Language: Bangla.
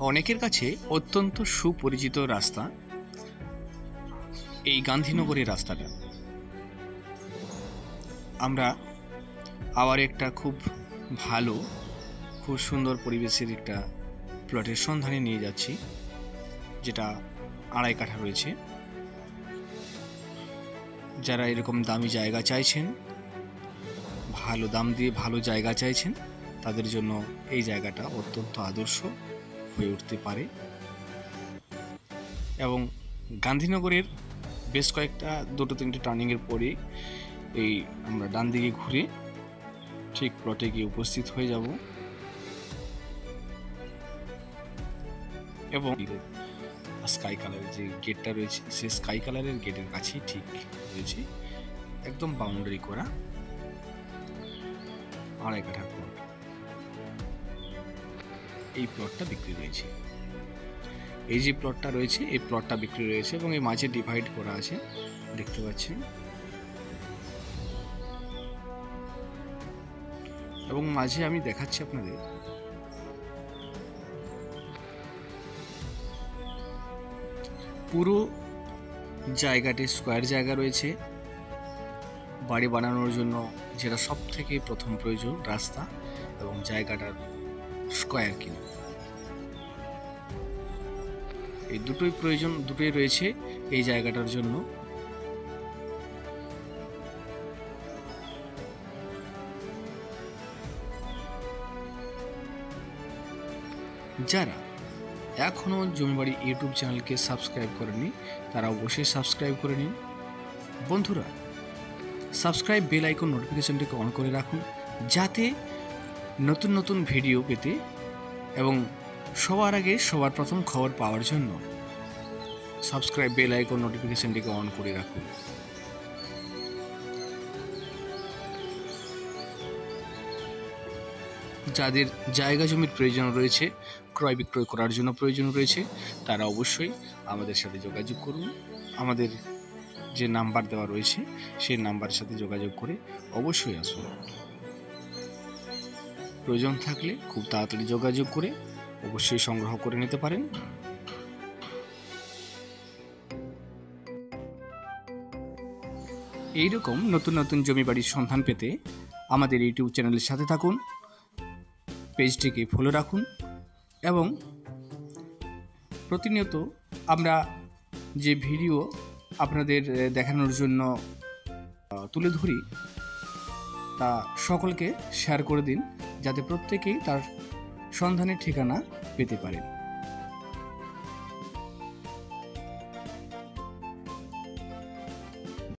অনেকের কাছে অত্যন্ত সুপরিচিত রাস্তা এই গান্ধীনগরের রাস্তাটা। আমরা আবার একটা খুব ভালো, খুব সুন্দর পরিবেশের একটা প্লটের সন্ধানে নিয়ে যাচ্ছি, যেটা 2.5 কাঠা রয়েছে। যারা এরকম দামি জায়গা চাইছেন, ভালো দাম দিয়ে ভালো জায়গা চাইছেন, তাদের জন্য এই জায়গাটা অত্যন্ত আদর্শ হয়ে উঠতে পারে। এবং গান্ধীনগরের বেশ কয়েকটা 2-3টে টার্নিংয়ের পরে এই আমরা ডান দিকে ঘুরে ঠিক প্লটে গিয়ে উপস্থিত হয়ে যাব। এবং স্কাই কালারের যে গেটটা রয়েছে, সেই স্কাই কালারের গেটের কাছেই ঠিক রয়েছে একদম বাউন্ডারি করা 2.5 কাঠার প্লট। এই প্লটটা বিক্রি রয়েছে। এই যে প্লটটা রয়েছে, এই প্লটটা বিক্রি রয়েছে এবং এই মাঝে ডিভাইড করা আছে, দেখতে পাচ্ছেন। এবং মাঝে আমি দেখাচ্ছি আপনাদের পুরো জায়গাটি স্কোয়ার জায়গা রয়েছে। বাড়ি বানানোর জন্য যেটা সব থেকে প্রথম প্রয়োজন, রাস্তা এবং জায়গাটার স্কোয়ার কিনা, এই দুটোই প্রয়োজন, দুটোই রয়েছে এই জায়গাটার জন্য। যারা এখনো জমিবাড়ি ইউটিউব চ্যানেলকে সাবস্ক্রাইব করেনি, তারা অবশ্যই সাবস্ক্রাইব করে নিন। বন্ধুরা, সাবস্ক্রাইব বেল আইকন নোটিফিকেশনটিকে অন করে রাখুন, যাতে নতুন নতুন ভিডিও পেতে এবং সবার আগে সবার প্রথম খবর পাওয়ার জন্য সাবস্ক্রাইব বেল আইকন নোটিফিকেশনটিকে অন করে রাখুন। যাদের জায়গা জমির প্রয়োজন রয়েছে, ক্রয় বিক্রয় করার জন্য প্রয়োজন রয়েছে, তারা অবশ্যই আমাদের সাথে যোগাযোগ করুন। আমাদের যে নাম্বার দেওয়া রয়েছে সেই নাম্বারের সাথে যোগাযোগ করে অবশ্যই আসুন। প্রয়োজন থাকলে খুব তাড়াতাড়ি যোগাযোগ করে অবশ্যই সংগ্রহ করে নিতে পারেন। এইরকম নতুন নতুন জমি বাড়ির সন্ধান পেতে আমাদের ইউটিউব চ্যানেলের সাথে থাকুন, পেজটিকে ফলো রাখুন এবং প্রতিনিয়ত আমরা যে ভিডিও আপনাদের দেখানোর জন্য তুলে ধরি তা সকলকে শেয়ার করে দিন, যাতে প্রত্যেকেই তার সন্ধানের ঠিকানা পেতে পারে।